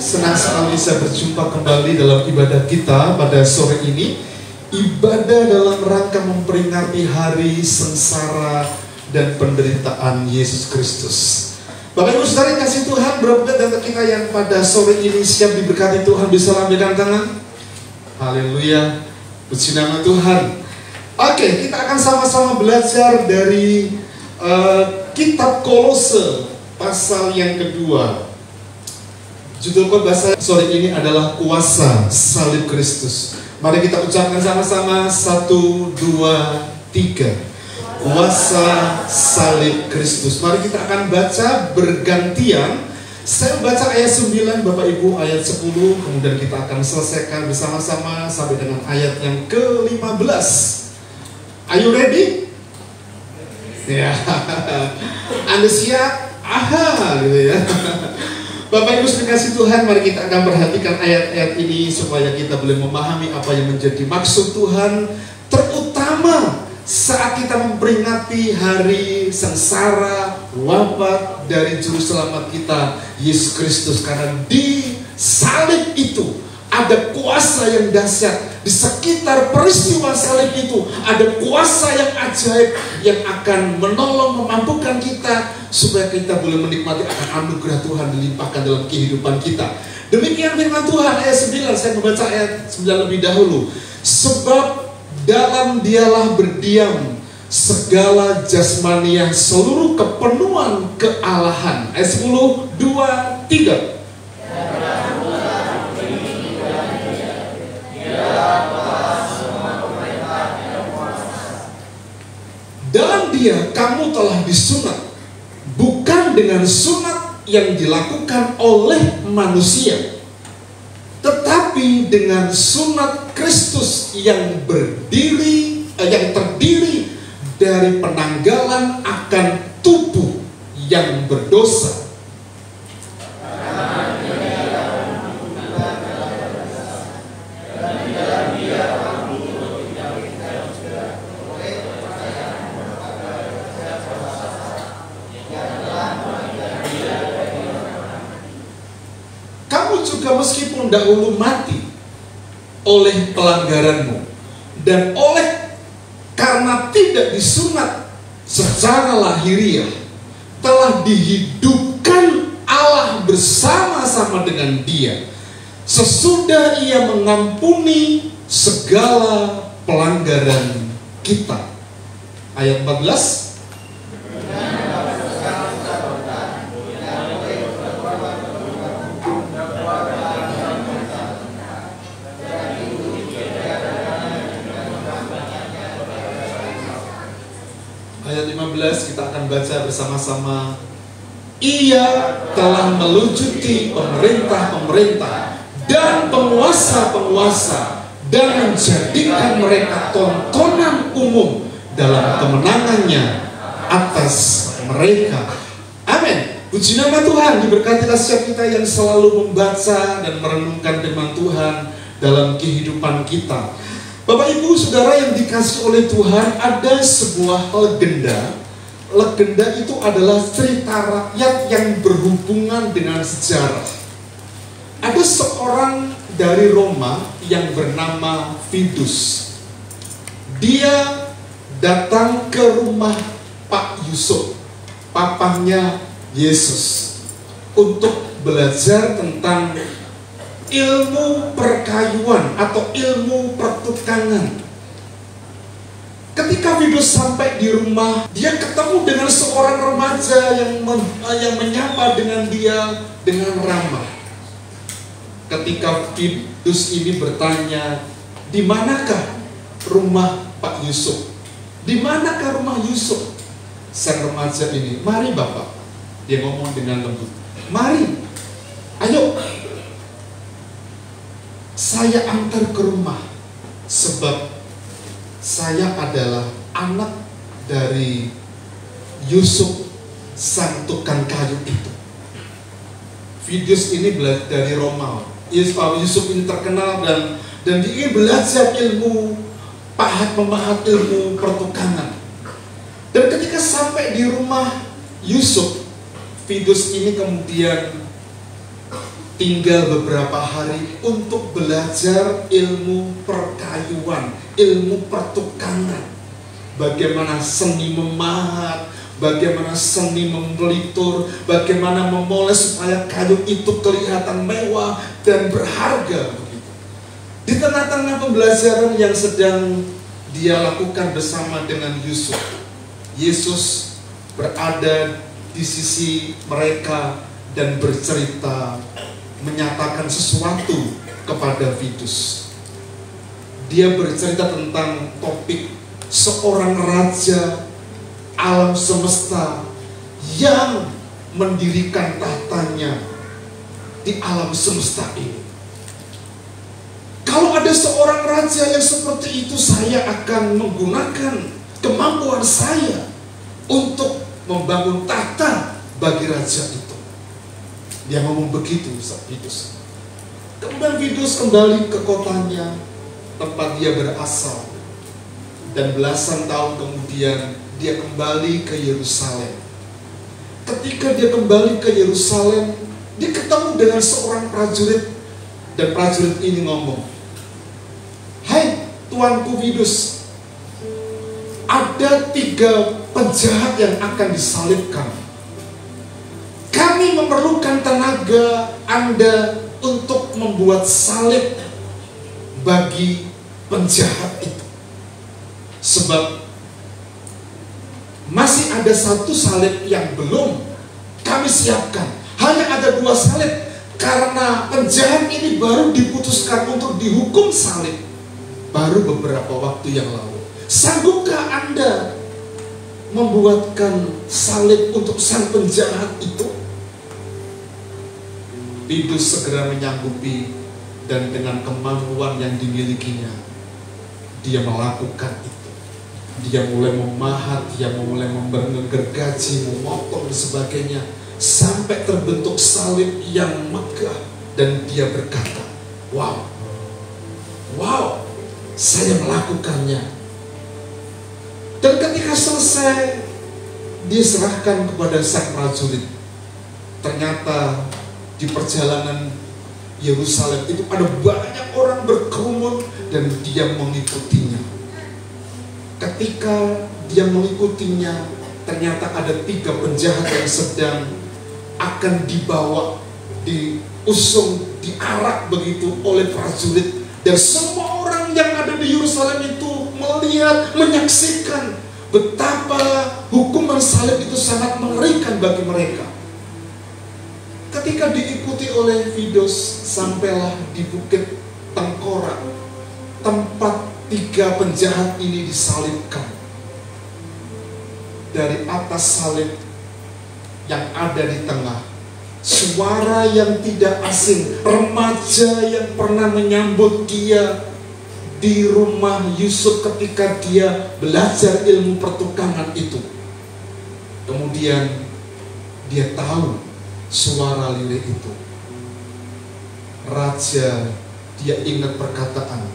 Senang sekali bisa berjumpa kembali dalam ibadah kita pada sore ini. Ibadah dalam rangka memperingati hari sengsara dan penderitaan Yesus Kristus. Bapak Ibu Saudara kasih Tuhan, berapa data kita yang pada sore ini siap diberkati Tuhan bisa lambaikan tangan? Haleluya, puji nama Tuhan. Oke, kita akan sama-sama belajar dari kitab Kolose pasal yang kedua. Judul khotbah sore ini adalah kuasa salib Kristus. Mari kita ucapkan sama-sama 1, 2, 3. Kuasa salib Kristus. Mari kita akan baca bergantian. Saya baca ayat 9, Bapak Ibu ayat 10. Kemudian kita akan selesaikan bersama-sama sampai dengan ayat yang ke-15. Are you ready? Ya, Anda siap? Aha, gitu ya. Bapak Ibu sekasih Tuhan, mari kita akan perhatikan ayat-ayat ini supaya kita boleh memahami apa yang menjadi maksud Tuhan, terutama saat kita memperingati hari sengsara wafat dari juru selamat kita Yesus Kristus. Karena di salib itu ada kuasa yang dahsyat. Di sekitar peristiwa salib itu ada kuasa yang ajaib yang akan menolong, memampukan kita supaya kita boleh menikmati akan anugerah Tuhan dilimpahkan dalam kehidupan kita. Demikian firman Tuhan ayat 9. Saya membaca ayat 9 lebih dahulu. Sebab dalam dialah berdiam segala jasmania seluruh kepenuhan kealahan. Ayat 10, 2, 3. Dalam dia kamu telah disunat, bukan dengan sunat yang dilakukan oleh manusia, tetapi dengan sunat Kristus yang terdiri dari penanggalan akan tubuh yang berdosa. Juga meskipun dahulu mati oleh pelanggaranmu dan karena tidak disunat secara lahiriah, telah dihidupkan Allah bersama-sama dengan dia sesudah ia mengampuni segala pelanggaran kita. Ayat 14. Ayat 15 kita akan baca bersama-sama. Ia telah melucuti pemerintah-pemerintah dan penguasa-penguasa dan menjadikan mereka tontonan umum dalam kemenangannya atas mereka. Amin. Puji nama Tuhan. Diberkatilah setiap kita yang selalu membaca dan merenungkan firman Tuhan dalam kehidupan kita. Bapak Ibu Saudara yang dikasihi oleh Tuhan, ada sebuah legenda. Legenda itu adalah cerita rakyat yang berhubungan dengan sejarah. Ada seorang dari Roma yang bernama Fidus. Dia datang ke rumah Pak Yusuf, papahnya Yesus, untuk belajar tentang ilmu perkayuan atau ilmu pertukangan. Ketika Fidus sampai di rumah, dia ketemu dengan seorang remaja yang menyapa dengan dia dengan ramah. Ketika Fidus ini bertanya, di manakah rumah Pak Yusuf? Di manakah rumah Yusuf? Sang remaja ini, mari Bapak. Dia ngomong dengan lembut, mari, ayo, saya antar ke rumah, sebab saya adalah anak dari Yusuf sang tukang kayu itu. Fidus ini belajar dari Roma. Yusuf ini terkenal dan dia ingin belajar ilmu pahat-memahat, ilmu pertukangan. Dan ketika sampai di rumah Yusuf, Fidus ini kemudian tinggal beberapa hari untuk belajar ilmu perkayuan, ilmu pertukangan. Bagaimana seni memahat, bagaimana seni membelitur, bagaimana memoles supaya kayu itu kelihatan mewah dan berharga. Di tengah-tengah pembelajaran yang sedang dia lakukan bersama dengan Yusuf, Yesus berada di sisi mereka dan bercerita, menyatakan sesuatu kepada Fidus. Dia bercerita tentang topik seorang raja alam semesta yang mendirikan tahtanya di alam semesta ini. Kalau ada seorang raja yang seperti itu, saya akan menggunakan kemampuan saya untuk membangun tahta bagi raja itu. Dia ngomong begitu saat Fidus. Kemudian Fidus kembali ke kotanya, tempat dia berasal. Dan belasan tahun kemudian dia kembali ke Yerusalem. Ketika dia kembali ke Yerusalem, dia ketemu dengan seorang prajurit. Dan prajurit ini ngomong, "Hai Tuanku Fidus, ada 3 penjahat yang akan disalibkan. Kami memerlukan tenaga Anda untuk membuat salib bagi penjahat itu. Sebab masih ada 1 salib yang belum kami siapkan. Hanya ada 2 salib karena penjahat ini baru diputuskan untuk dihukum salib baru beberapa waktu yang lalu. Sanggupkah Anda membuatkan salib untuk sang penjahat itu?" Fidus segera menyanggupi, dan dengan kemampuan yang dimilikinya, dia melakukan itu. Dia mulai memahat, dia mulai menggergaji, memotong dan sebagainya, sampai terbentuk salib yang megah. Dan dia berkata, wow, saya melakukannya. Dan ketika selesai, dia serahkan kepada sang prajurit. Ternyata di perjalanan Yerusalem itu ada banyak orang berkerumun dan dia mengikutinya. Ketika dia mengikutinya, ternyata ada 3 penjahat yang sedang akan dibawa, diusung, diarak begitu oleh prajurit. Dan semua orang yang ada di Yerusalem itu melihat, menyaksikan betapa hukuman salib itu sangat mengerikan bagi mereka. Ketika diikuti oleh Fidus, sampailah di Bukit Tengkorak, tempat 3 penjahat ini disalibkan. Dari atas salib yang ada di tengah, suara yang tidak asing, remaja yang pernah menyambut dia di rumah Yusuf ketika dia belajar ilmu pertukangan itu. Kemudian dia tahu suara lirik itu. Raja, dia ingat perkataan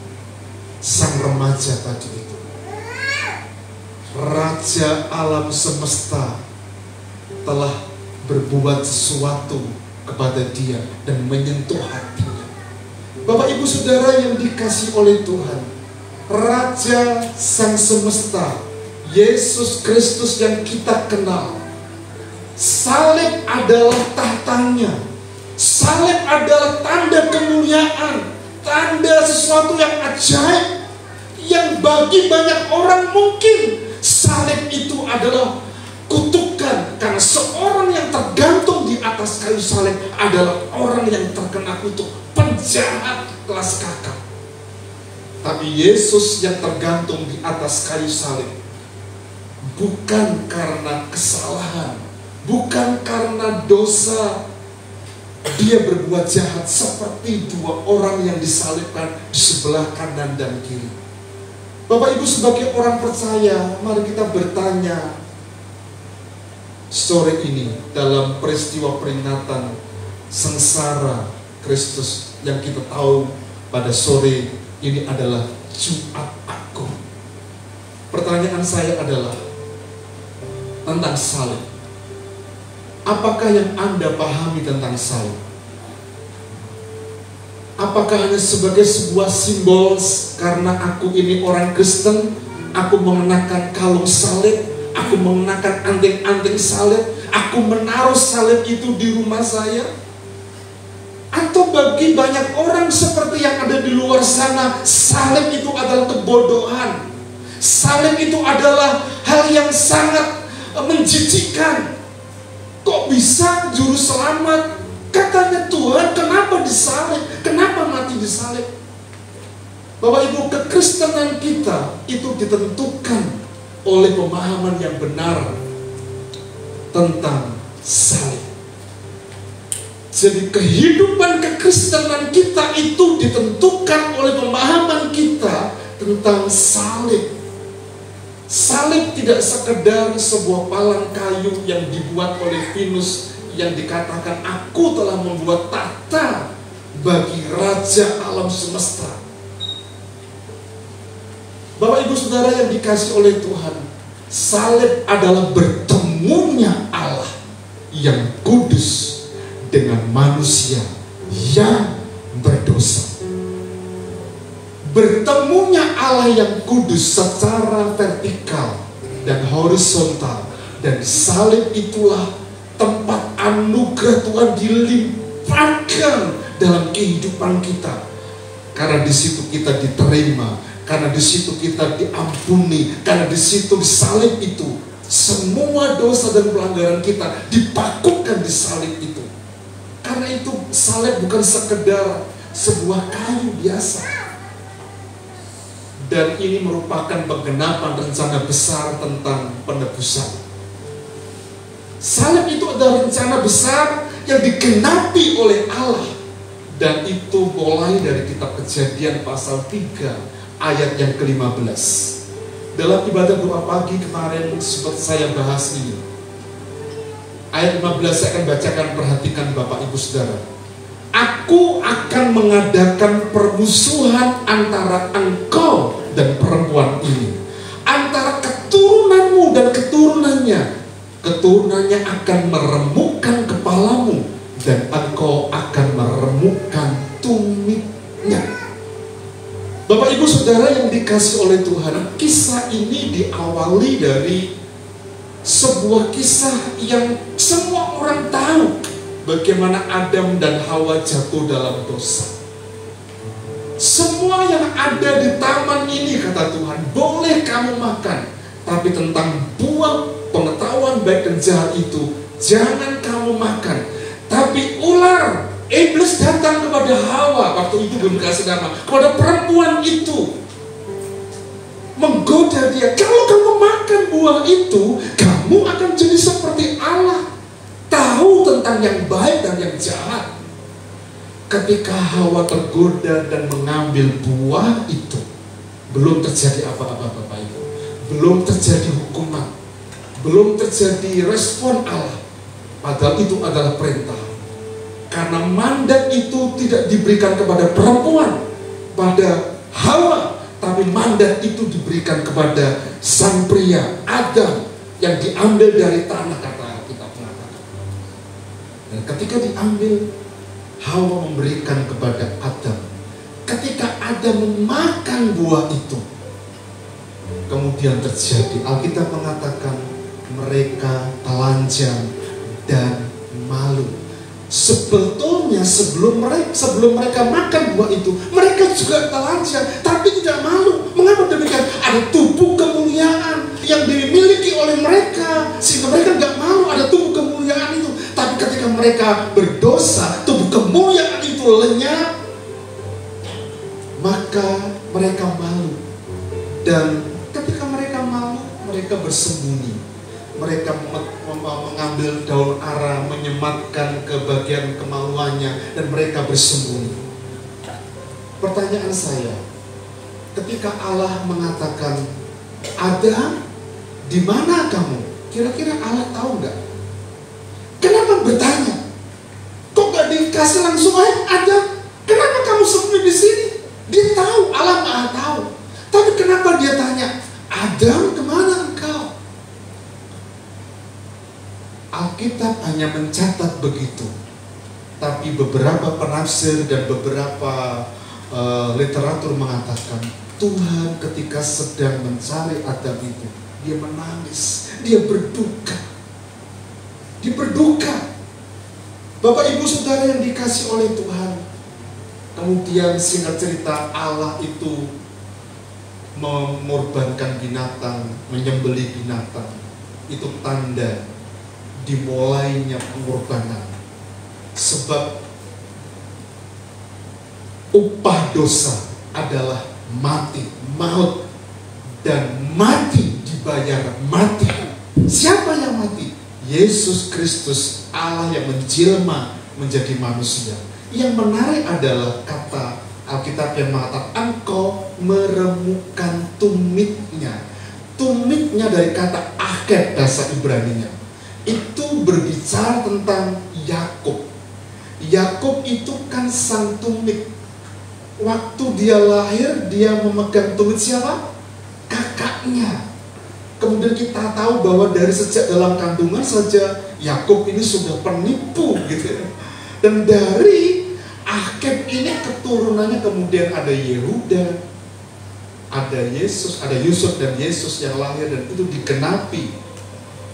sang remaja tadi itu. Raja alam semesta telah berbuat sesuatu kepada dia dan menyentuh hatinya. Bapak ibu saudara yang dikasihi oleh Tuhan, Raja sang semesta, Yesus Kristus yang kita kenal, salib adalah tahtanya. Salib adalah tanda kemuliaan, tanda sesuatu yang ajaib, yang bagi banyak orang mungkin salib itu adalah kutukan, karena seorang yang tergantung di atas kayu salib adalah orang yang terkena kutuk, penjahat kelas kakap. Tapi Yesus yang tergantung di atas kayu salib bukan karena kesalahan, bukan karena dosa, dia berbuat jahat seperti 2 orang yang disalibkan di sebelah kanan dan kiri. Bapak ibu sebagai orang percaya, mari kita bertanya sore ini dalam peristiwa peringatan sengsara Kristus yang kita tahu pada sore ini adalah Jumat Agung. Pertanyaan saya adalah tentang salib. Apakah yang Anda pahami tentang salib? Apakah hanya sebagai sebuah simbol karena aku ini orang Kristen, aku mengenakan kalung salib, aku mengenakan anting-anting salib, aku menaruh salib itu di rumah saya? Atau bagi banyak orang seperti yang ada di luar sana, salib itu adalah kebodohan. Salib itu adalah hal yang sangat menjijikkan. Kok bisa juru selamat? Katanya Tuhan, kenapa disalib? Kenapa mati disalib? Bapak Ibu, kekristenan kita itu ditentukan oleh pemahaman yang benar tentang salib. Jadi kehidupan kekristenan kita itu ditentukan oleh pemahaman kita tentang salib. Salib tidak sekedar sebuah palang kayu yang dibuat oleh Venus yang dikatakan aku telah membuat tahta bagi raja alam semesta. Bapak Ibu Saudara yang dikasihi oleh Tuhan, salib adalah bertemunya Allah yang kudus dengan manusia yang berdosa. Bertemunya Allah yang kudus secara vertikal dan horizontal, dan salib itulah tempat anugerah Tuhan dilimpahkan dalam kehidupan kita. Karena di situ kita diterima, karena di situ kita diampuni, karena di situ di salib itu semua dosa dan pelanggaran kita dipakukan di salib itu. Karena itu salib bukan sekedar sebuah kayu biasa. Dan ini merupakan penggenapan rencana besar tentang penebusan. Salib itu adalah rencana besar yang digenapi oleh Allah. Dan itu mulai dari kitab Kejadian pasal 3 ayat yang ke-15. Dalam ibadah doa pagi kemarin sempat saya bahas ini. Ayat 15 saya akan bacakan, perhatikan Bapak Ibu Saudara. Aku akan mengadakan permusuhan antara engkau dan perempuan ini, antara keturunanmu dan keturunannya. Keturunannya akan meremukkan kepalamu, dan engkau akan meremukkan tumitnya. Bapak Ibu Saudara yang dikasihi oleh Tuhan, kisah ini diawali dari sebuah kisah yang semua orang tahu, bagaimana Adam dan Hawa jatuh dalam dosa. Semua yang ada di taman ini, kata Tuhan, boleh kamu makan, tapi tentang buah pengetahuan baik dan jahat itu jangan kamu makan. Tapi ular, iblis datang kepada Hawa, waktu itu belum dikasih nama, kepada perempuan itu, menggoda dia. Kalau kamu makan buah itu, kamu akan jadi seperti Allah, tahu tentang yang baik dan yang jahat. Ketika Hawa tergoda dan mengambil buah itu, belum terjadi apa-apa Bapak Ibu. Belum terjadi hukuman, belum terjadi respon Allah. Padahal itu adalah perintah. Karena mandat itu tidak diberikan kepada perempuan, pada Hawa, tapi mandat itu diberikan kepada sang pria Adam yang diambil dari tanah, kata kita mengatakan. Dan ketika diambil, Hawa memberikan kepada Adam. Ketika Adam memakan buah itu, kemudian terjadi, Alkitab mengatakan mereka telanjang dan malu. Sebetulnya sebelum mereka makan buah itu, mereka juga telanjang, tapi tidak malu. Mengapa demikian? Ada tubuh kemuliaan yang dimiliki oleh mereka, sehingga mereka tidak malu. Ada tubuh kemuliaan itu. Tapi ketika mereka berdosa, tubuh kemuliaan itu lenyap, maka mereka malu. Dan ketika mereka malu, mereka bersembunyi. Mereka mengambil daun ara, menyematkan ke bagian kemaluannya, dan mereka bersembunyi. Pertanyaan saya, ketika Allah mengatakan, Adam, di mana kamu? Kira-kira Allah tahu nggak? Kenapa bertanya? Kok gak dikasih langsung, Adam, kenapa kamu sembunyi di sini? Dia tahu, Allah Maha tahu. Tapi kenapa dia tanya, Adam, kemana engkau? Alkitab hanya mencatat begitu. Tapi beberapa penafsir dan beberapa literatur mengatakan Tuhan ketika sedang mencari Adam itu, dia menangis, dia berduka. Dia berduka. Bapak ibu saudara yang dikasih oleh Tuhan. Kemudian singkat cerita, Allah itu mengorbankan binatang, menyembelih binatang. Itu tanda dimulainya pengorbanan. Sebab upah dosa adalah mati, maut, dan mati dibayar mati. Siapa yang mati? Yesus Kristus, Allah yang menjelma menjadi manusia. Yang menarik adalah kata Alkitab yang mengatakan engkau meremukkan tumitnya. Tumitnya dari kata aked bahasa Ibraninya. Itu berbicara tentang Yakub. Yakub itu kan sang tumit. Waktu dia lahir, dia memegang tumit siapa? Kakaknya. Kemudian kita tahu bahwa dari sejak dalam kandungan saja Yakub ini sudah penipu gitu. Dan dari Akeb ini keturunannya kemudian ada Yehuda, ada Yesus, ada Yusuf dan Yesus yang lahir, dan itu digenapi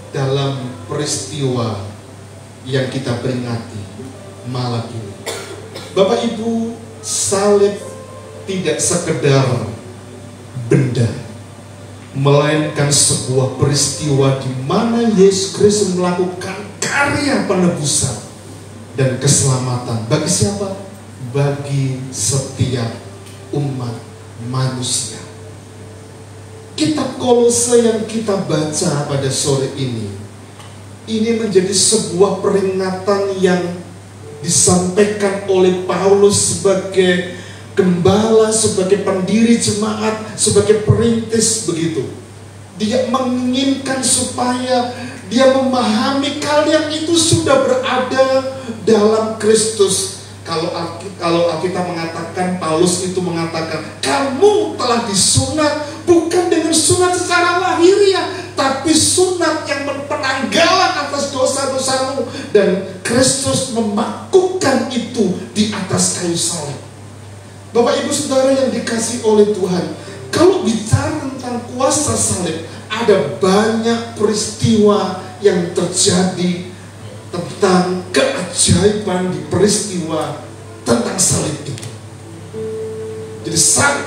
dalam peristiwa yang kita peringati malam ini. Bapak Ibu, salib tidak sekedar benda, melainkan sebuah peristiwa di mana Yesus Kristus melakukan karya penebusan dan keselamatan. Bagi siapa? Bagi setiap umat manusia. Kitab Kolose yang kita baca pada sore ini menjadi sebuah peringatan yang disampaikan oleh Paulus sebagai gembala, sebagai pendiri jemaat, sebagai perintis begitu. Dia menginginkan supaya dia memahami kalian itu sudah berada dalam Kristus. Kalau Alkitab mengatakan, Paulus itu mengatakan, kamu telah disunat bukan dengan sunat secara lahiriah, tapi sunat yang penanggalan atas dosa-dosamu, dan Kristus memakukan itu di atas kayu salib. Bapak ibu saudara yang dikasih oleh Tuhan, kalau bicara tentang kuasa salib, ada banyak peristiwa yang terjadi tentang keajaiban di peristiwa tentang salib itu. Jadi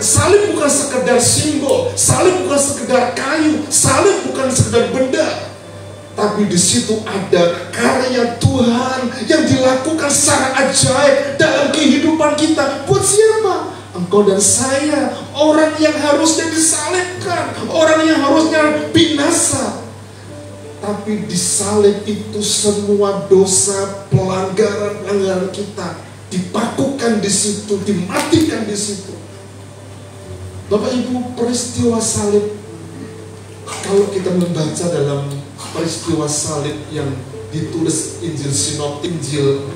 salib bukan sekedar simbol, salib bukan sekedar kayu, salib bukan sekedar benda, tapi di situ ada karya Tuhan yang dilakukan secara ajaib dalam kehidupan kita. Buat siapa? Engkau dan saya, orang yang harusnya disalibkan, orang yang harusnya binasa. Tapi di salib itu semua dosa, pelanggaran kita dipakukan di situ, dimatikan di situ. Bapak Ibu, peristiwa salib, kalau kita membaca dalam peristiwa salib yang ditulis Injil Sinoptik,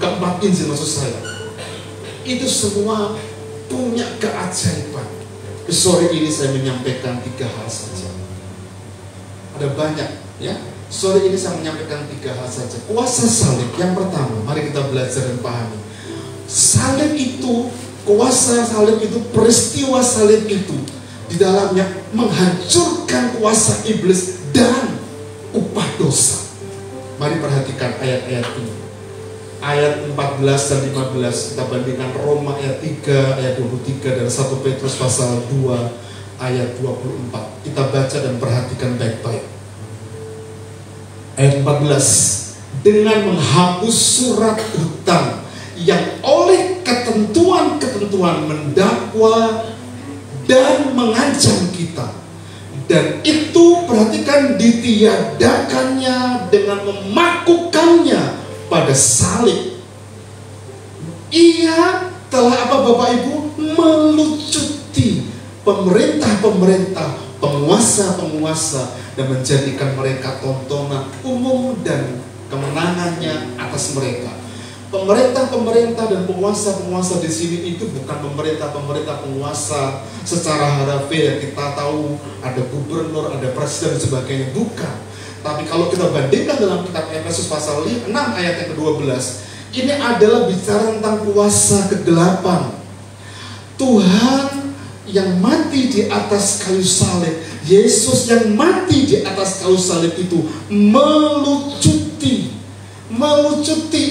keempat Injil maksud saya, itu semua punya keajaiban. Sore ini saya menyampaikan 3 hal saja. Ada banyak ya. Sore ini saya menyampaikan 3 hal saja. Kuasa salib yang pertama, mari kita belajar dan pahami. Salib itu, kuasa salib itu, peristiwa salib itu di dalamnya menghancurkan kuasa iblis dan upah dosa. Mari perhatikan ayat-ayat ini. Ayat 14 dan 15 kita bandingkan Roma ayat 3, ayat 23 dan 1 Petrus pasal 2 ayat 24. Kita baca dan perhatikan baik-baik. Ayat 14, dengan menghapus surat hutang yang oleh ketentuan-ketentuan mendakwa dan mengancam kita, dan itu perhatikan ditiadakannya dengan memakukannya pada salib. Ia telah apa Bapak Ibu? Melucuti pemerintah-pemerintah, penguasa-penguasa, dan menjadikan mereka tontonan umum dan kemenangannya atas mereka. Pemerintah-pemerintah dan penguasa-penguasa di sini itu bukan pemerintah-pemerintah penguasa secara harafiah yang kita tahu ada gubernur, ada presiden dan sebagainya, bukan. Tapi kalau kita bandingkan dalam kitab Efesus pasal 6 ayat yang ke-12, Ini adalah bicara tentang kuasa kegelapan. Tuhan yang mati di atas kayu salib, Yesus yang mati di atas kayu salib itu melucuti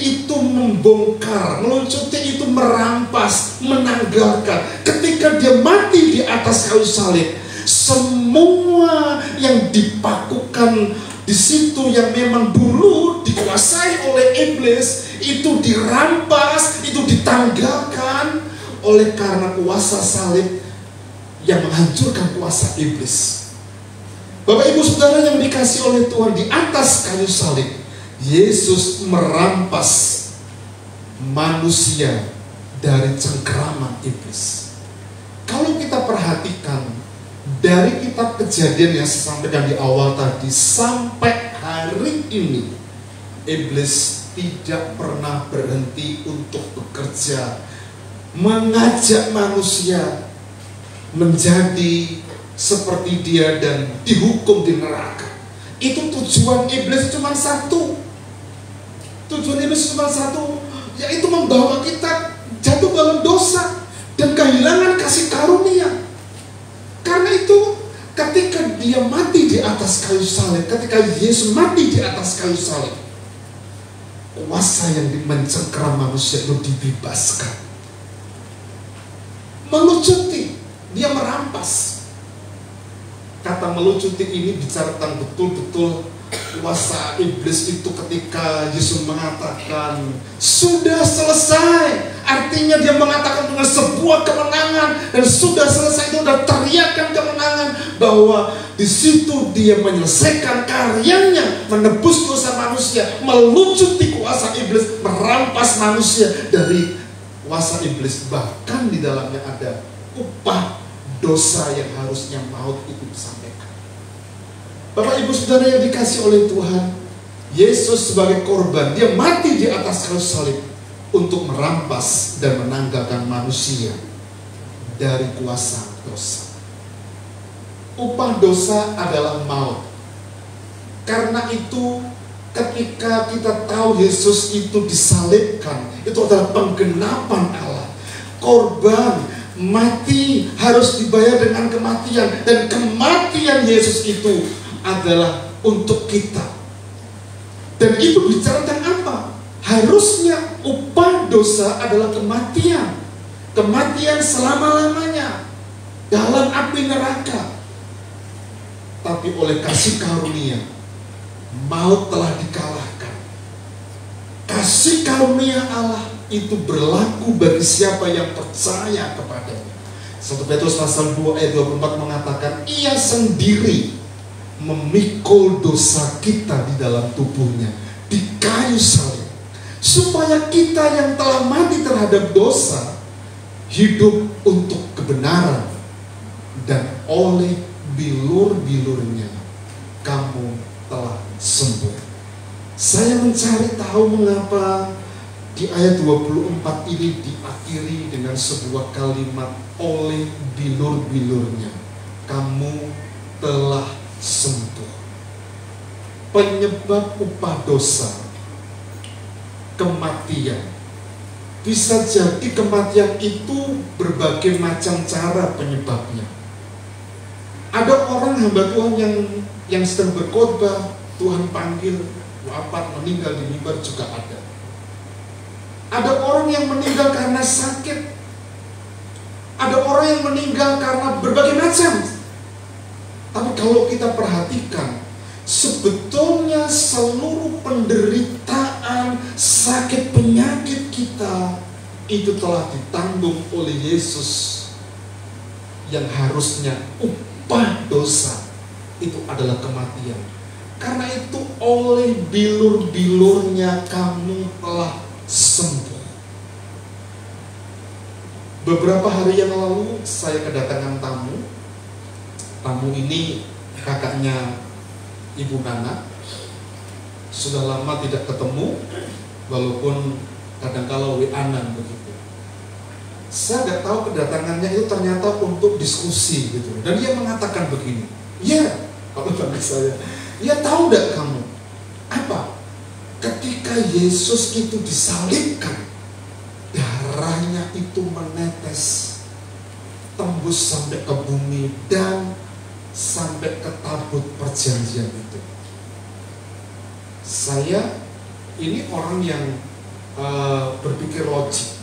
itu membongkar, melucuti itu merampas, menanggalkan. Ketika dia mati di atas kayu salib, semua yang dipakukan di situ yang memang dulu dikuasai oleh iblis itu dirampas, itu ditanggalkan oleh karena kuasa salib yang menghancurkan kuasa iblis. Bapak Ibu Saudara yang dikasihi oleh Tuhan, di atas kayu salib Yesus merampas manusia dari cengkeraman iblis. Kalau kita perhatikan dari kitab Kejadian yang saya sampaikan di awal tadi sampai hari ini, iblis tidak pernah berhenti untuk bekerja, mengajak manusia menjadi seperti dia dan dihukum di neraka. Itu tujuan iblis cuma satu. Tujuan iblis cuma satu, yaitu membawa kita jatuh dalam dosa dan kehilangan kasih karunia. Karena itu ketika dia mati di atas kayu salib, ketika Yesus mati di atas kayu salib, kuasa yang mencengkeram manusia itu dibebaskan. Melucuti, dia merampas. Kata melucuti ini bicara tentang betul-betul kuasa iblis itu ketika Yesus mengatakan sudah selesai. Artinya dia mengatakan dengan sebuah kemenangan, dan sudah selesai itu sudah teriakan kemenangan, bahwa di situ dia menyelesaikan karyanya, menebus dosa manusia, melucuti kuasa iblis, merampas manusia dari kuasa iblis. Bahkan di dalamnya ada upah dosa yang harusnya maut itu disampaikan. Bapak Ibu Saudara yang dikasihi oleh Tuhan, Yesus sebagai korban, dia mati di atas kayu salib untuk merampas dan menanggalkan manusia dari kuasa dosa. Upah dosa adalah maut. Karena itu ketika kita tahu Yesus itu disalibkan, itu adalah penggenapan Allah. Korban mati harus dibayar dengan kematian, dan kematian Yesus itu adalah untuk kita. Dan itu bicara tentang apa? Harusnya upah dosa adalah kematian. Kematian selama-lamanya dalam api neraka. Tapi oleh kasih karunia, maut telah dikalahkan. Kasih karunia Allah itu berlaku bagi siapa yang percaya kepadanya. 1 Petrus pasal 2 ayat 24 mengatakan, Ia sendiri memikul dosa kita di dalam tubuhnya di kayu salib, supaya kita yang telah mati terhadap dosa hidup untuk kebenaran, dan oleh bilur-bilurnya kamu telah sembuh. Saya mencari tahu mengapa di ayat 24 ini diakhiri dengan sebuah kalimat, oleh bilur-bilurnya kamu telah sembuh. Penyebab upah dosa kematian. Bisa jadi kematian itu berbagai macam cara penyebabnya. Ada orang hamba Tuhan yang sedang berkhotbah, Tuhan panggil, wafat, meninggal di mimbar juga ada. Ada orang yang meninggal karena sakit. Ada orang yang meninggal karena berbagai macam. Tapi kalau kita perhatikan, sebetulnya seluruh penderitaan, sakit, penyakit kita itu telah ditanggung oleh Yesus, yang harusnya upah dosa itu adalah kematian. Karena itu oleh bilur-bilurnya kamu telah sembuh. Beberapa hari yang lalu saya kedatangan tamu. Tamu ini kakaknya Ibu Nana. Sudah lama tidak ketemu, walaupun kadang-kala WA-an begitu. Saya nggak tahu kedatangannya itu ternyata untuk diskusi gitu. Dan dia mengatakan begini, ya, kalau bagi saya, ya tahu nggak kamu apa? Ketika ketika Yesus itu disalibkan, darahnya itu menetes, tembus sampai ke bumi dan sampai ke tabut perjanjian itu. Saya ini orang yang berpikir logik.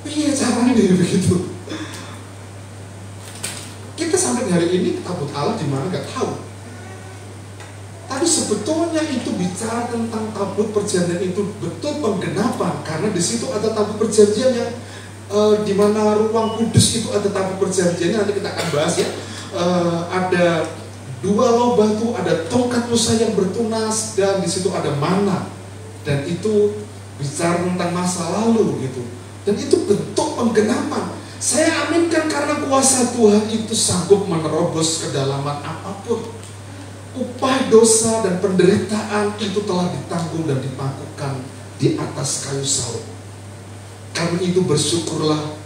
Iya caranya begitu. Kita sampai hari ini tabut Allah di mana nggak tahu. Tapi sebetulnya itu bicara tentang tabut perjanjian itu betul penggenapan, karena di situ ada tabut perjanjian yang di mana ruang kudus itu ada tabut perjanjiannya, nanti kita akan bahas ya. Ada 2 lobah tuh, ada tongkat Musa yang bertunas dan di situ ada mana, dan itu bicara tentang masa lalu gitu. Dan itu bentuk penggenapan. Saya aminkan karena kuasa Tuhan itu sanggup menerobos kedalaman apapun. Upah dosa dan penderitaan itu telah ditanggung dan dipakukan di atas kayu salib. Karena itu bersyukurlah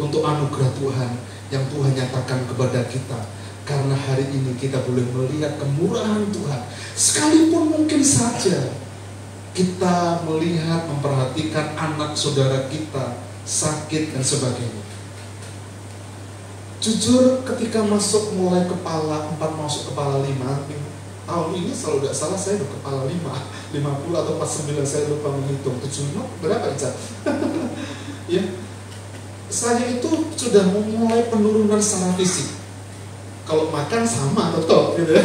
untuk anugerah Tuhan yang Tuhan nyatakan kepada kita. Karena hari ini kita boleh melihat kemurahan Tuhan. Sekalipun mungkin saja kita melihat, memperhatikan anak saudara kita sakit dan sebagainya. Jujur ketika mulai kepala 4 masuk kepala 5, tahun ini selalu tidak salah saya udah kepala 50 atau 49, saya lupa menghitung. 75 berapa Ica? Ya, saya itu sudah memulai penurunan secara fisik. Kalau makan sama tetap gitu ya.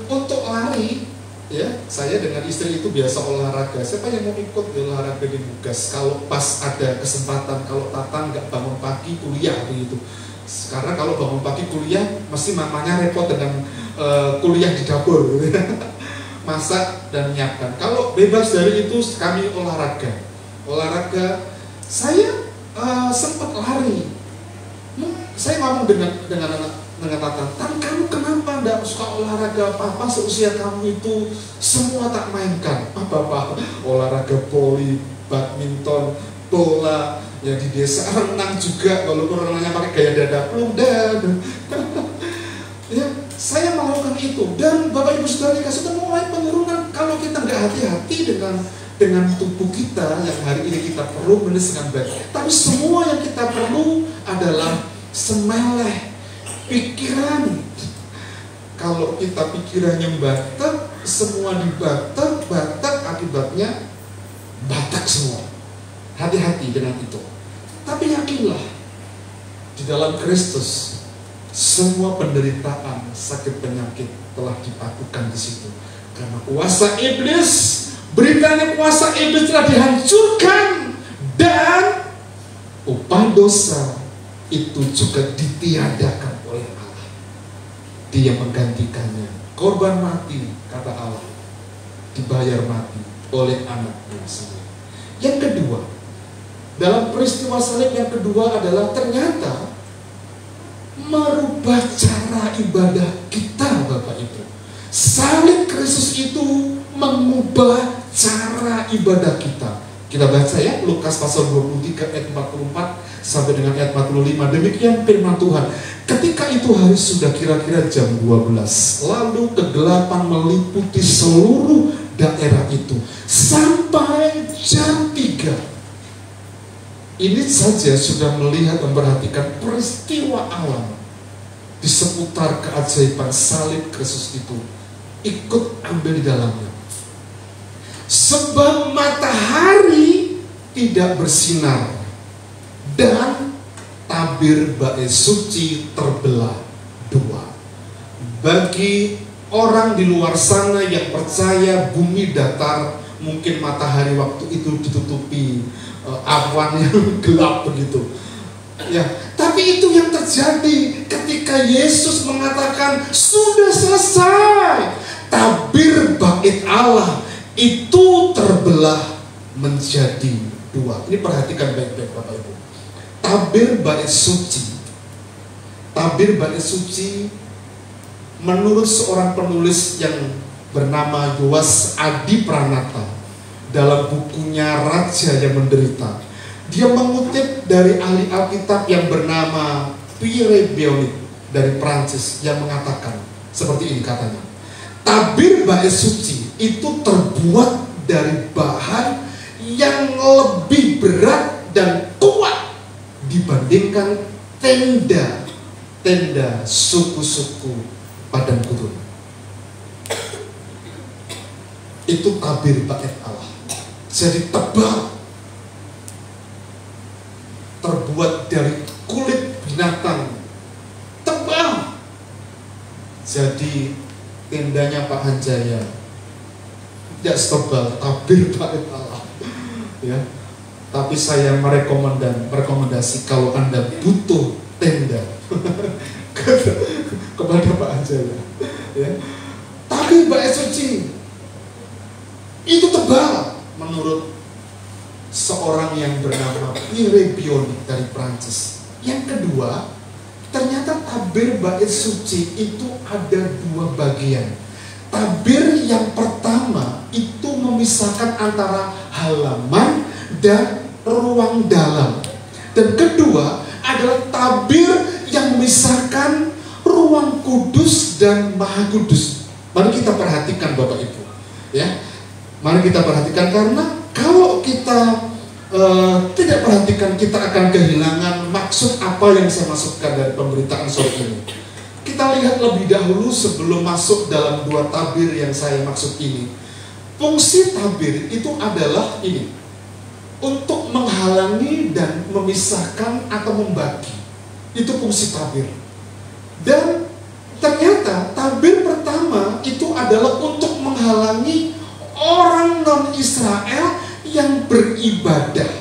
Untuk lari, ya saya dengan istri itu biasa olahraga. Siapa yang mau ikut olahraga di Bugas? Kalau pas ada kesempatan, kalau Tata nggak bangun pagi kuliah begitu. Karena kalau bangun pagi kuliah, mesti mamanya repot dengan kuliah di dapur, masak dan menyiapkan. Kalau bebas dari itu, kami olahraga. Saya sempat lari. Saya ngomong dengan Tata, "Tan, kamu kenapa tidak suka olahraga? Papa seusia kamu itu semua tak mainkan." Papa olahraga voli, badminton, bola. Ya di desa renang juga, walaupun renangnya pakai gaya dada pelundan. Ya, saya melakukan itu, dan Bapak Ibu Saudara dikasih itu mulai penurunan. Kalau kita nggak hati-hati dengan tubuh kita yang hari ini kita perlu menulis dengan baik. Tapi semua yang kita perlu adalah semeleh pikiran. Kalau kita pikirannya batak, semua dibatak, akibatnya batak semua. Hati-hati dengan itu. Tapi yakinlah, di dalam Kristus semua penderitaan, sakit, penyakit telah dipakukan di situ. Karena kuasa iblis, beritanya kuasa iblis telah dihancurkan, dan upah dosa itu juga ditiadakan oleh Allah. Dia menggantikannya. Korban mati, kata Allah, dibayar mati oleh anaknya sendiri. Yang kedua, dalam peristiwa salib yang kedua adalah ternyata merubah cara ibadah kita, Bapak Ibu. Salib Kristus itu mengubah cara ibadah kita. Kita baca ya, Lukas pasal 23 ayat 44 sampai dengan ayat 45. Demikian firman Tuhan. Ketika itu hari sudah kira-kira jam 12. Lalu kegelapan meliputi seluruh daerah itu sampai jam 3. Ini saja sudah melihat, memperhatikan peristiwa alam di seputar keajaiban salib Kristus itu, ikut ambil di dalamnya. Sebab matahari tidak bersinar dan tabir bait suci terbelah 2. Bagi orang di luar sana yang percaya bumi datar, mungkin matahari waktu itu ditutupi awan yang gelap begitu. Ya, tapi itu yang terjadi ketika Yesus mengatakan sudah selesai. Tabir bait Allah itu terbelah menjadi 2. Ini perhatikan baik-baik Bapak Ibu. Tabir bait suci. Tabir bait suci menurut seorang penulis yang bernama Yowas Adi Pranata dalam bukunya Raja yang Menderita, dia mengutip dari ahli Alkitab yang bernama Pierre Bionik dari Prancis yang mengatakan seperti ini katanya. tabir bait suci itu terbuat dari bahan yang lebih berat dan kuat dibandingkan tenda suku-suku padang gurun. Itu tabir bait Allah. Jadi tebal, terbuat dari kulit binatang, tebal. Jadi tendanya Pak Hanjaya tidak setebal tabir bait Allah, ya. Tapi saya merekomendasi kalau Anda butuh tenda kepada Pak Hanjaya, ya. Tabir bait suci itu tebal menurut seorang yang bernama Pierre Bionic dari Prancis. Yang kedua, ternyata tabir bait suci itu ada dua bagian. Tabir yang pertama itu memisahkan antara halaman dan ruang dalam. Dan kedua adalah tabir yang memisahkan ruang kudus dan maha kudus. Mari kita perhatikan Bapak Ibu, ya. Mari kita perhatikan, karena kalau kita tidak perhatikan, kita akan kehilangan maksud apa yang saya maksudkan dari pemberitaan sore ini. Kita lihat lebih dahulu sebelum masuk dalam dua tabir yang saya maksud ini. Fungsi tabir itu adalah ini, untuk menghalangi dan memisahkan atau membagi. Itu fungsi tabir. Dan ternyata tabir pertama itu adalah untuk menghalangi orang non-Israel yang beribadah.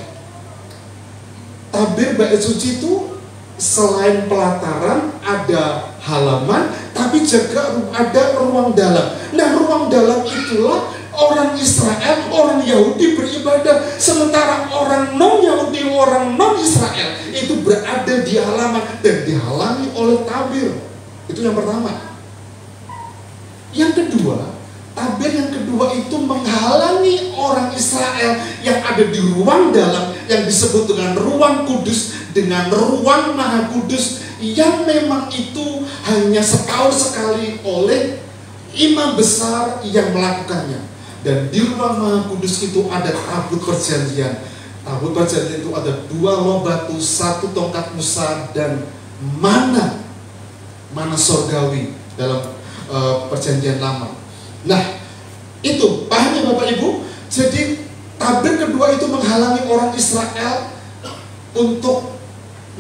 Tabir bait suci itu selain pelataran ada halaman, tapi juga ada ruang dalam. Nah, ruang dalam itulah orang Israel, orang Yahudi beribadah, sementara orang non-Yahudi, orang non-Israel itu berada di halaman dan dihalangi oleh tabir. Itu yang pertama. Yang kedua, tabir yang kedua itu menghalangi orang Israel yang ada di ruang dalam, yang disebut dengan ruang kudus, dengan ruang maha kudus, yang memang itu hanya setahun sekali oleh imam besar yang melakukannya. Dan di ruang maha kudus itu ada tabut perjanjian. Tabut perjanjian itu ada 2 loh batu, 1 tongkat Musa, dan mana sorgawi dalam perjanjian lama. Nah, itu pahamnya Bapak Ibu. Jadi tabir kedua itu menghalangi orang Israel untuk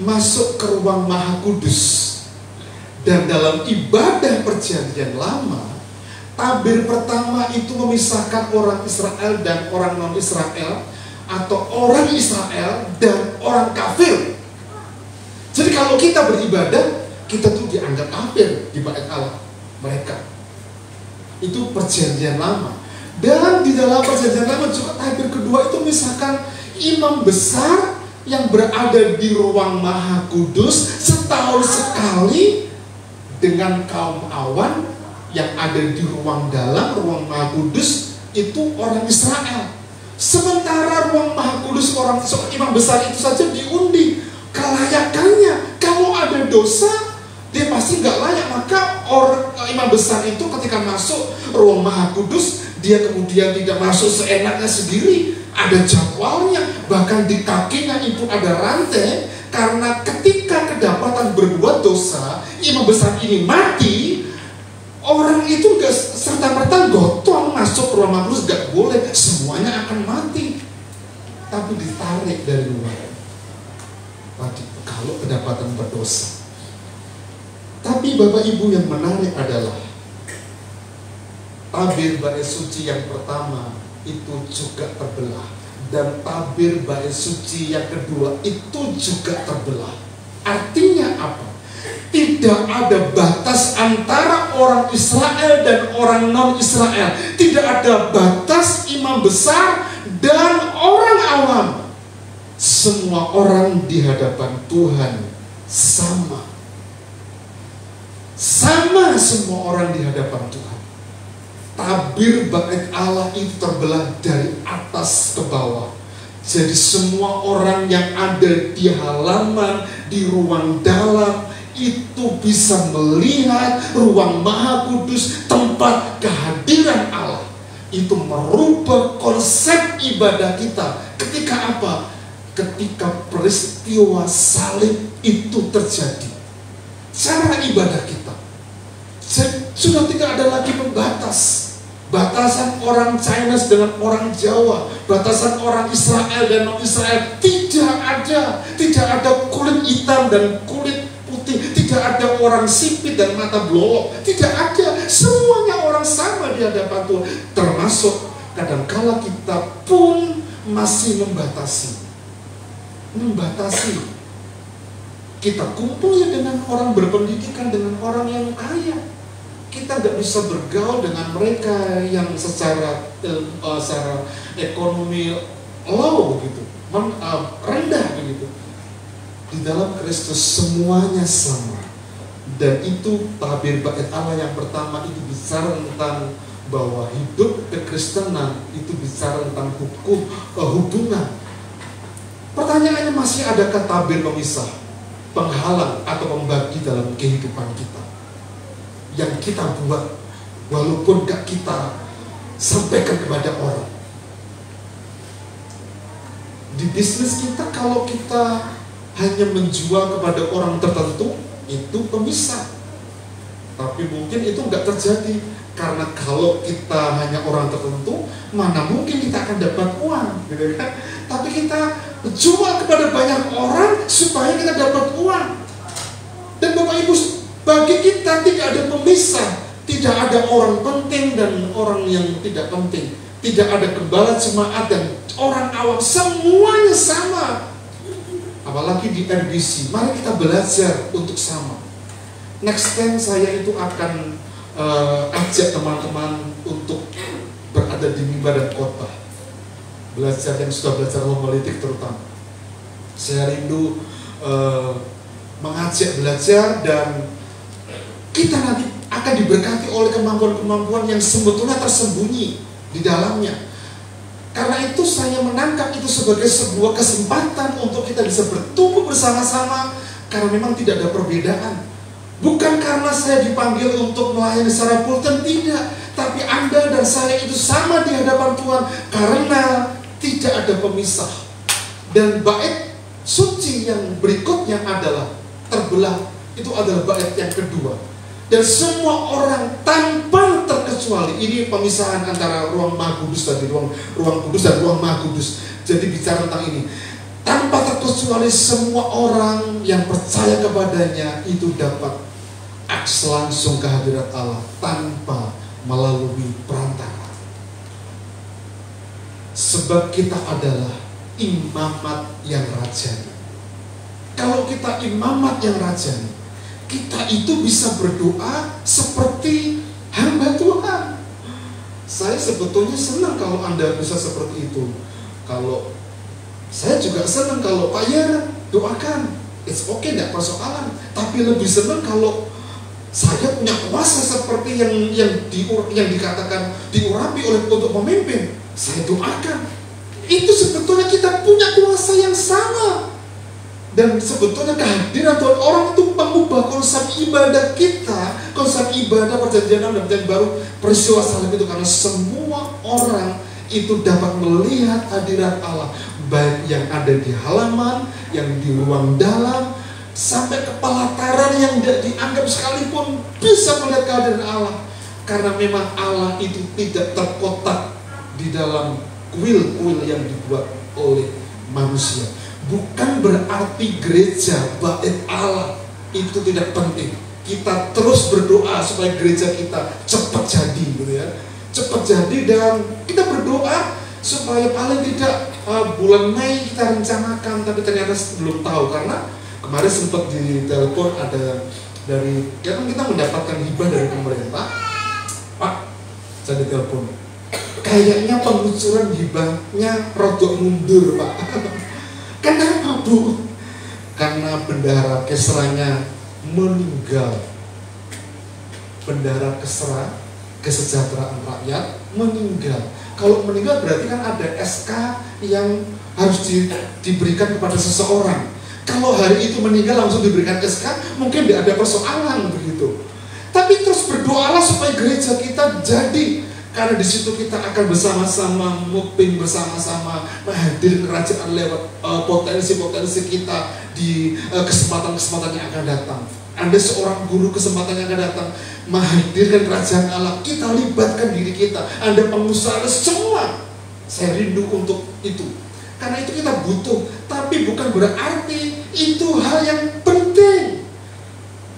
masuk ke ruang maha kudus. Dan dalam ibadah perjanjian lama, tabir pertama itu memisahkan orang Israel dan orang non-Israel, atau orang Israel dan orang kafir. Jadi kalau kita beribadah, kita tuh dianggap kafir di bait Allah mereka. Itu perjanjian lama. Dan di dalam perjanjian lama juga tabir kedua itu misalkan imam besar yang berada di ruang maha kudus setahun sekali dengan kaum awan yang ada di ruang dalam, ruang maha kudus itu orang Israel. Sementara ruang maha kudus orang imam besar itu saja diundi kelayakannya. Kalau ada dosa, dia pasti nggak layak. Maka orang imam besar itu ketika masuk ruang maha kudus, dia kemudian tidak masuk seenaknya sendiri, ada jadwalnya. Bahkan di kakinya itu ada rantai, karena ketika kedapatan berbuat dosa, imam besar ini mati, orang itu gak serta-merta gotong masuk ruang maha kudus, gak boleh, semuanya akan mati. Tapi ditarik dari luar tadi kalau kedapatan berdosa. Tapi Bapak Ibu, yang menarik adalah tabir bait suci yang pertama itu juga terbelah, dan tabir bait suci yang kedua itu juga terbelah. Artinya apa? Tidak ada batas antara orang Israel dan orang non-Israel. Tidak ada batas imam besar dan orang awam. Semua orang di hadapan Tuhan sama. Sama semua orang di hadapan Tuhan. Tabir bait Allah itu terbelah dari atas ke bawah. Jadi semua orang yang ada di halaman, di ruang dalam, itu bisa melihat ruang maha kudus, tempat kehadiran Allah. Itu merubah konsep ibadah kita. Ketika apa? Ketika peristiwa salib itu terjadi. Cara ibadah kita sudah tidak ada lagi pembatas. Batasan orang Chinese dengan orang Jawa, batasan orang Israel dan non-Israel, tidak ada. Tidak ada kulit hitam dan kulit putih, tidak ada orang sipit dan mata belolok, tidak ada. Semuanya orang sama di hadapan Tuhan. Termasuk kadangkala kita pun masih membatasi. Kita kumpul ya dengan orang berpendidikan, dengan orang yang kaya. Kita nggak bisa bergaul dengan mereka yang secara ekonomi low begitu, rendah begitu. Di dalam Kristus semuanya sama. Dan itu tabir bait Allah yang pertama itu bicara tentang bahwa hidup kekristenan itu bicara tentang hubungan. Pertanyaannya, masih adakah tabir pemisah, penghalang atau pembagi dalam kehidupan kita yang kita buat walaupun gak kita sampaikan kepada orang? Di bisnis kita, kalau kita hanya menjual kepada orang tertentu, itu pemisah. Tapi mungkin itu nggak terjadi, karena kalau kita hanya orang tertentu, mana mungkin kita akan dapat uang, gitu kan? Tapi kita jual kepada banyak orang supaya kita dapat uang. Dan Bapak Ibu, bagi kita tidak ada pemisah, tidak ada orang penting dan orang yang tidak penting, tidak ada gembala jemaat dan orang awam, semuanya sama. Apalagi di RBC, mari kita belajar untuk sama. Next time saya itu akan ajak teman-teman untuk berada di mimbar dan khotbah, belajar yang sudah belajar homiletik terutama. Saya rindu mengajak belajar, dan kita nanti akan diberkati oleh kemampuan-kemampuan yang sebetulnya tersembunyi di dalamnya. Karena itu saya menangkap itu sebagai sebuah kesempatan untuk kita bisa bertumbuh bersama-sama, karena memang tidak ada perbedaan. Bukan karena saya dipanggil untuk melayani secara full-time, tidak. Tapi Anda dan saya itu sama di hadapan Tuhan, karena tidak ada pemisah. Dan bait suci yang berikutnya adalah terbelah, itu adalah bait yang kedua. Dan semua orang tanpa terkecuali, ini pemisahan antara ruang maha kudus tadi, ruang kudus dan ruang maha kudus. Jadi bicara tentang ini, tanpa terkecuali semua orang yang percaya kepadanya itu dapat akses langsung kehadirat Allah tanpa melalui perantara. Sebab kita adalah imamat yang rajani. Kalau kita imamat yang rajani, kita itu bisa berdoa seperti hamba Tuhan. Saya sebetulnya senang kalau Anda bisa seperti itu. Kalau saya juga senang kalau Pak Yara doakan, it's okay, tidak persoalan. Tapi lebih senang kalau saya punya kuasa seperti yang dikatakan diurapi oleh untuk memimpin. Saya doakan. Itu sebetulnya kita punya kuasa yang sama. Dan sebetulnya kehadiran Tuhan, orang itu mengubah konsep ibadah kita, konsep ibadah perjanjian lama dan perjanjian baru, peristiwa salib itu, karena semua orang itu dapat melihat hadirat Allah, baik yang ada di halaman, yang di ruang dalam, sampai ke pelataran yang tidak dianggap sekalipun bisa melihat kehadiran Allah. Karena memang Allah itu tidak terkotak di dalam kuil-kuil yang dibuat oleh manusia. Bukan berarti gereja, bait Allah itu tidak penting. Kita terus berdoa supaya gereja kita cepat jadi, gitu ya. Cepat jadi, dan kita berdoa supaya paling tidak bulan Mei kita rencanakan, tapi ternyata belum tahu. Karena kemarin sempat ditelepon ada dari, kan kita mendapatkan hibah dari pemerintah, Pak, saya ditelepon, kayaknya pengucuran hibahnya rodok mundur, Pak. Kenapa, Bu? Karena bendahara Kesranya meninggal. Bendahara Kesra, Kesejahteraan Rakyat, meninggal. Kalau meninggal berarti kan ada SK yang harus diberikan kepada seseorang. Kalau hari itu meninggal langsung diberikan SK, mungkin tidak ada persoalan begitu. Tapi Tapi terus berdoalah supaya gereja kita jadi. Karena di situ kita akan bersama-sama muping, bersama-sama menghadirkan kerajaan lewat potensi-potensi kita di kesempatan-kesempatan yang akan datang. Anda seorang guru, kesempatan yang akan datang menghadirkan kerajaan Allah, kita libatkan diri kita. Anda pengusaha, semua. Saya rindu untuk itu. Karena itu kita butuh, tapi bukan berarti itu hal yang penting.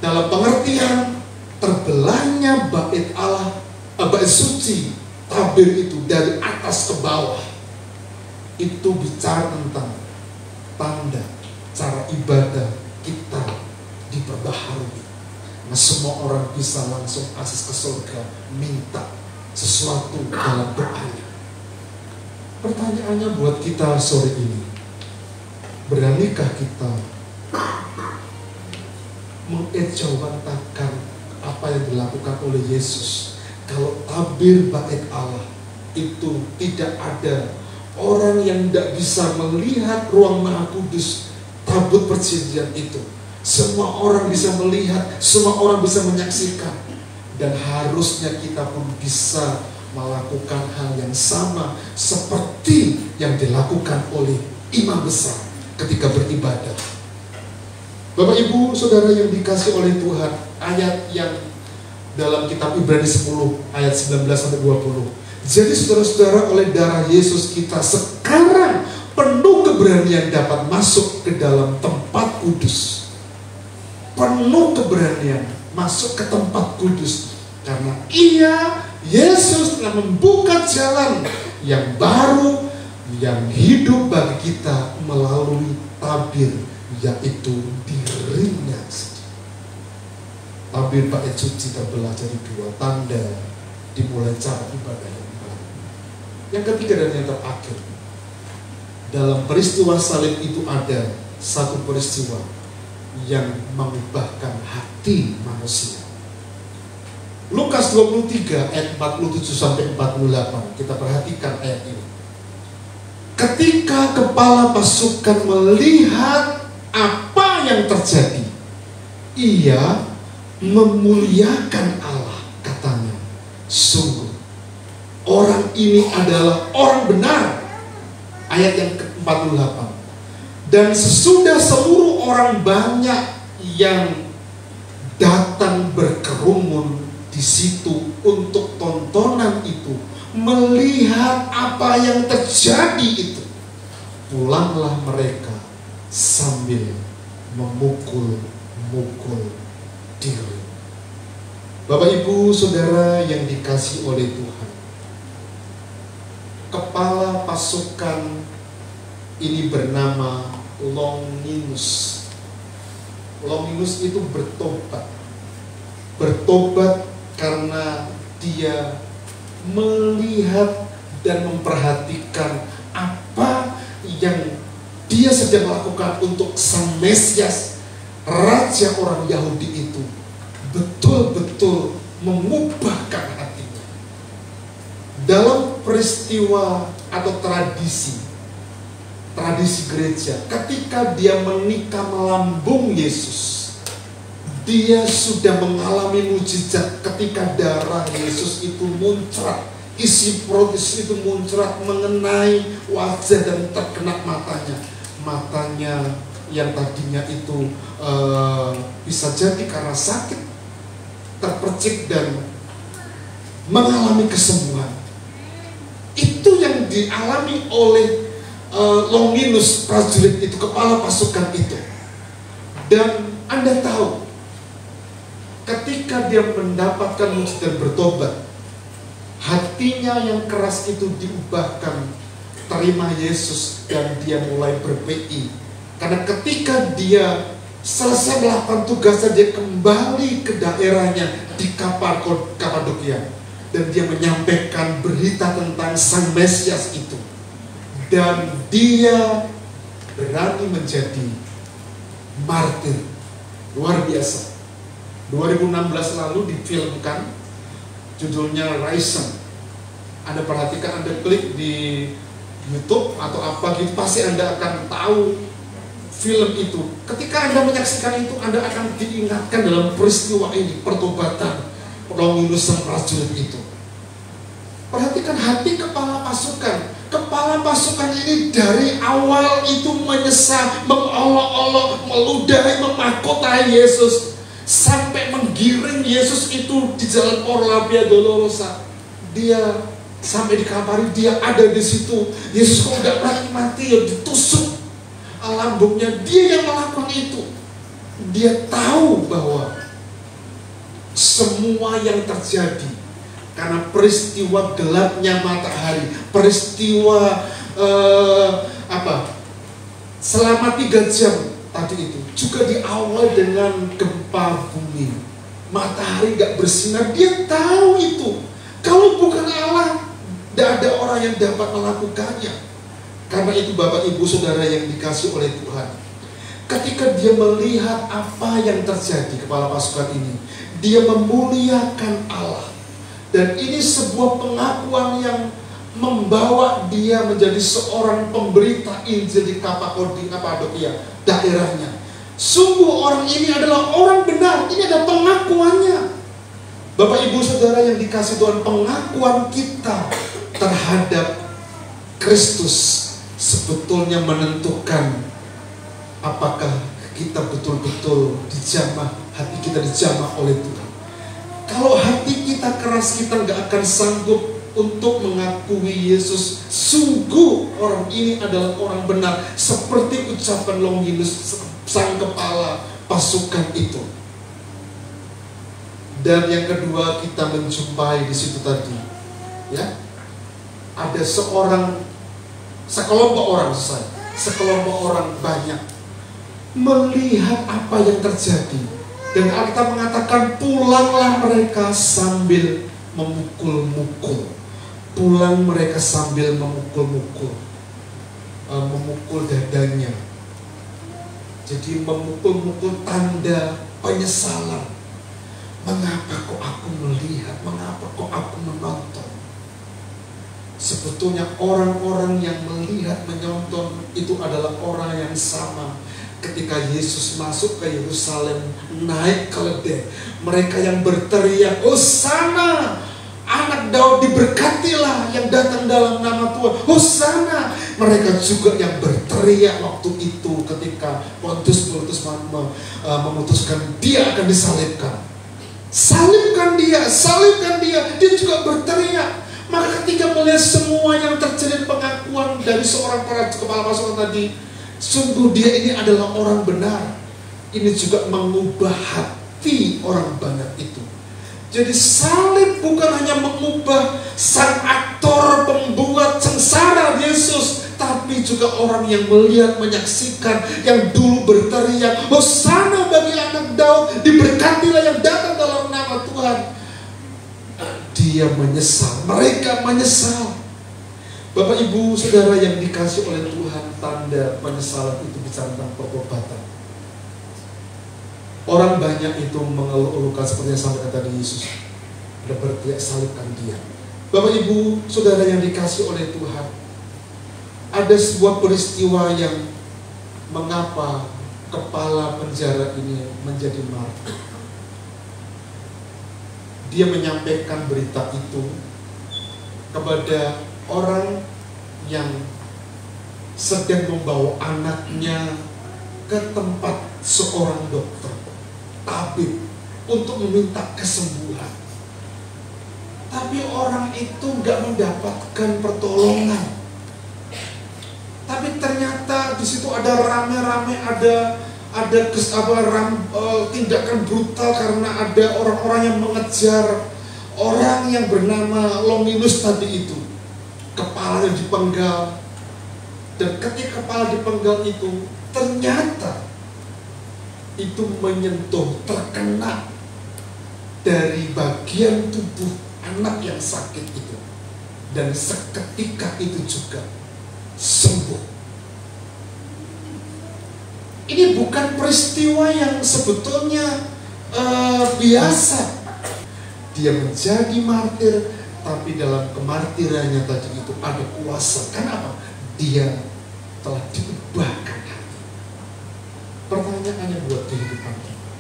Dalam pengertian terbelahnya bait Allah, bait suci, tabir itu dari atas ke bawah, itu bicara tentang tanda cara ibadah kita diperbaharui. Nah, semua orang bisa langsung akses ke surga, minta sesuatu dalam doanya. Pertanyaannya buat kita sore ini, beranikah kita mengejawantahkan apa yang dilakukan oleh Yesus? Kalau tabir bait Allah itu tidak ada orang yang tidak bisa melihat ruang Maha Kudus, tabut perjanjian itu, semua orang bisa melihat, semua orang bisa menyaksikan, dan harusnya kita pun bisa melakukan hal yang sama seperti yang dilakukan oleh imam besar ketika beribadah. Bapak Ibu Saudara yang dikasih oleh Tuhan, ayat yang dalam kitab Ibrani 10 ayat 19-20. Jadi saudara-saudara, oleh darah Yesus kita sekarang penuh keberanian dapat masuk ke dalam tempat kudus. Penuh keberanian masuk ke tempat kudus karena Yesus telah membuka jalan yang baru, yang hidup bagi kita melalui tabir, yaitu dirinya sendiri. Tabir bait suci terbelah jadi dua, tanda dimulai cara ibadah yang baru. Yang ketiga dan yang terakhir, dalam peristiwa salib itu ada satu peristiwa yang mengubahkan hati manusia. Lukas 23 ayat 47-48, kita perhatikan ayat ini. Ketika kepala pasukan melihat apa yang terjadi, ia memuliakan Allah, katanya, sungguh orang ini adalah orang benar. Ayat yang ke-48. Dan sesudah seluruh orang banyak yang datang berkerumun di situ untuk tontonan itu, melihat apa yang terjadi itu, pulanglah mereka sambil memukul-mukul diri. Bapak Ibu Saudara yang dikasih oleh Tuhan, kepala pasukan ini bernama Longinus. Longinus itu bertobat karena dia melihat dan memperhatikan apa yang dia sedang lakukan untuk Sang Mesias, Raja orang Yahudi itu, betul-betul mengubahkan hatinya. Dalam peristiwa atau tradisi gereja, ketika dia menikah melambung Yesus, dia sudah mengalami mujizat ketika darah Yesus itu muncrat, isi perut Yesus itu muncrat mengenai wajah dan terkena matanya yang tadinya itu bisa jadi karena sakit, terpercik dan mengalami kesembuhan. Itu yang dialami oleh Longinus, prajurit itu, kepala pasukan itu. Dan Anda tahu, ketika dia mendapatkan mujizat dan bertobat, hatinya yang keras itu diubahkan, terima Yesus, dan dia mulai ber-PI. Karena ketika dia selesai melakukan tugasnya, dia kembali ke daerahnya di Kapadokia, dan dia menyampaikan berita tentang Sang Mesias itu, dan dia berani menjadi martir. Luar biasa. 2016 lalu difilmkan, judulnya Risen. Anda perhatikan, Anda klik di YouTube atau apa gitu, pasti Anda akan tahu film itu. Ketika Anda menyaksikan itu, Anda akan diingatkan dalam peristiwa ini, pertobatan Longinus sang prajurit itu. Perhatikan hati kepala pasukan. Kepala pasukan ini dari awal itu menyesal, mengolok-olok, meludahi, memahkotai Yesus, sampai menggiring Yesus itu di jalan Orla Via Dolorosa. Dia sampai dikabari dia ada di situ. Yesus kok nggak berani mati, ya ditusuk lambungnya. Dia yang melakukan itu. Dia tahu bahwa semua yang terjadi karena peristiwa gelapnya matahari, peristiwa selama 3 jam tadi itu juga diawali dengan gempa bumi. Matahari gak bersinar, dia tahu itu. Kalau bukan Allah, tidak ada orang yang dapat melakukannya. Karena itu Bapak Ibu Saudara yang dikasih oleh Tuhan, ketika dia melihat apa yang terjadi kepala pasukan ini, dia memuliakan Allah. Dan ini sebuah pengakuan yang membawa dia menjadi seorang pemberita Injil di Kapadokia, daerahnya. Sungguh orang ini adalah orang benar. Ini adalah pengakuannya. Bapak Ibu Saudara yang dikasih Tuhan, pengakuan kita terhadap Kristus sebetulnya menentukan apakah kita betul-betul dijamah, hati kita dijamah oleh Tuhan. Kalau hati kita keras, kita nggak akan sanggup untuk mengakui Yesus. Sungguh orang ini adalah orang benar, seperti ucapan Longinus sang kepala pasukan itu. Dan yang kedua, kita menjumpai di situ tadi, ya, ada sekelompok orang banyak melihat apa yang terjadi. Dan Alkitab mengatakan pulanglah mereka sambil memukul-mukul. Pulang mereka sambil memukul-mukul, memukul dadanya. Jadi memukul-mukul tanda penyesalan. Mengapa kok aku melihat? Mengapa kok aku menonton? Sebetulnya orang-orang yang melihat, menonton itu adalah orang yang sama. Ketika Yesus masuk ke Yerusalem, naik keledai, mereka yang berteriak, Hosana, anak Daud, diberkatilah yang datang dalam nama Tuhan, Hosana. Mereka juga yang berteriak waktu itu ketika Pontius Pilatus memutuskan dia akan disalibkan. Salibkan dia, salibkan dia. Dia juga berteriak. Maka ketika melihat semua yang terjadi, pengakuan dari seorang kepala pasukan tadi, sungguh dia ini adalah orang benar. Ini juga mengubah hati orang banyak itu. Jadi salib bukan hanya mengubah sang aktor pembuat sengsara Yesus, tapi juga orang yang melihat, menyaksikan, yang dulu berteriak, Hosana bagi anak Daud, diberkatilah yang datang dalam nama Tuhan. Dia menyesal, mereka menyesal. Bapak Ibu Saudara yang dikasih oleh Tuhan, tanda penyesalan itu bicara tentang pertobatan. Orang banyak itu mengeluh-elukan seperti yang sampaikan tadi Yesus, dan berteriak salibkan dia. Bapak Ibu Saudara yang dikasih oleh Tuhan, ada sebuah peristiwa yang mengapa kepala penjara ini menjadi martir. Dia menyampaikan berita itu kepada orang yang sedang membawa anaknya ke tempat seorang dokter, tabib, untuk meminta kesembuhan. Tapi orang itu nggak mendapatkan pertolongan. Tapi ternyata di situ ada rame-rame, ada tindakan brutal karena ada orang-orang yang mengejar orang yang bernama Longinus tadi itu. Kepalanya dipenggal. Dan ketika kepala dipenggal itu, ternyata itu menyentuh, terkena dari bagian tubuh anak yang sakit itu. Dan seketika itu juga sembuh. Ini bukan peristiwa yang sebetulnya biasa. Dia menjadi martir, tapi dalam kemartirannya tadi itu ada kuasa. Kenapa? Dia telah diubahkan hati. Pertanyaannya buat kehidupan kita,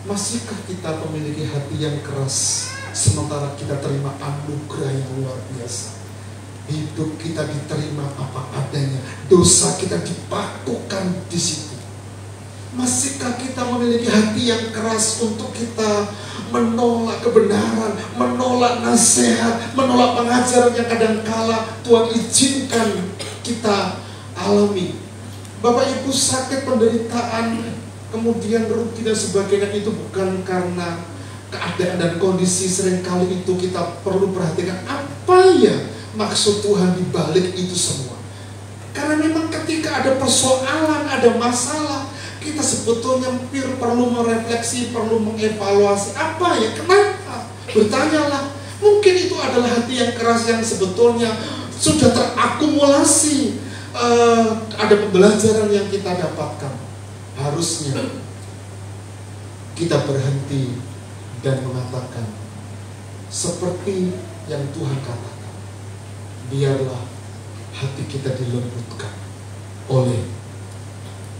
Masihkah kita memiliki hati yang keras sementara kita terima anugerah yang luar biasa? Hidup kita diterima apa adanya, dosa kita dipakukan di situ. Masihkah kita memiliki hati yang keras untuk kita menolak kebenaran, menolak nasihat, menolak pengajaran yang kadangkala Tuhan izinkan kita alami? Bapak Ibu, sakit, penderitaan, kemudian rugi dan sebagainya itu bukan karena keadaan dan kondisi. Seringkali itu kita perlu perhatikan apa ya maksud Tuhan di balik itu semua. Karena memang ketika ada persoalan, ada masalah, kita sebetulnya perlu merefleksi, perlu mengevaluasi apa ya, kenapa? Bertanyalah. Mungkin itu adalah hati yang keras yang sebetulnya sudah terakumulasi. Ada pembelajaran yang kita dapatkan. Harusnya kita berhenti dan mengatakan seperti yang Tuhan katakan, biarlah hati kita dilembutkan oleh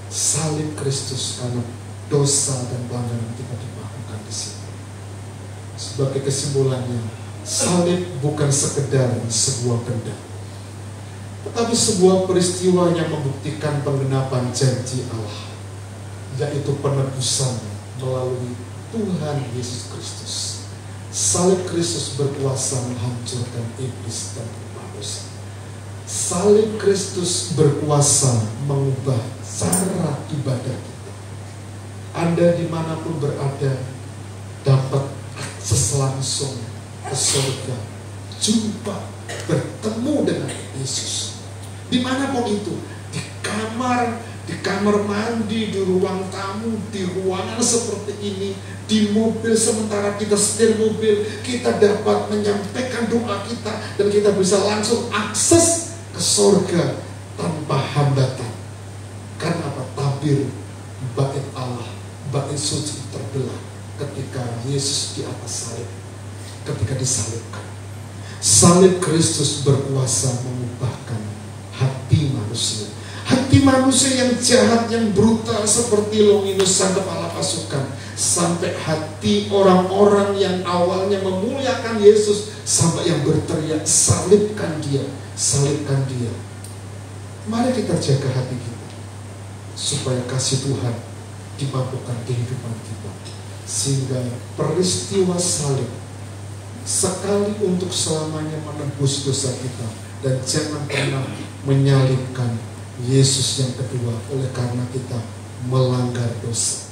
salib Kristus, karena dosa dan pelanggaran kita dilakukan di sini. Sebagai kesimpulannya, salib bukan sekedar sebuah benda, tetapi sebuah peristiwa yang membuktikan penggenapan janji Allah, yaitu penebusan melalui Tuhan Yesus Kristus. Salib Kristus berkuasa menghancurkan iblis dan manusia. Salib Kristus berkuasa mengubah cara ibadah kita. Anda dimanapun berada dapat akses langsung ke surga, jumpa, bertemu dengan Yesus. Dimanapun itu, di kamar mandi, di ruang tamu, di ruangan seperti ini, di mobil sementara kita setir mobil, kita dapat menyampaikan doa kita dan kita bisa langsung akses ke surga tanpa hambatan. Karena apa? Tabir bait Allah, bait suci terbelah ketika Yesus di atas salib, ketika disalibkan. Salib Kristus berkuasa mengubahkan hati manusia. Hati manusia yang jahat, yang brutal seperti Longinus sang kepala pasukan, sampai hati orang-orang yang awalnya memuliakan Yesus, sampai yang berteriak, salibkan dia, salibkan dia. Mari kita jaga hati kita, supaya kasih Tuhan dimampukan kehidupan kita, sehingga peristiwa salib sekali untuk selamanya menebus dosa kita, dan jangan pernah menyalibkan Yesus yang kedua oleh karena kita melanggar dosa.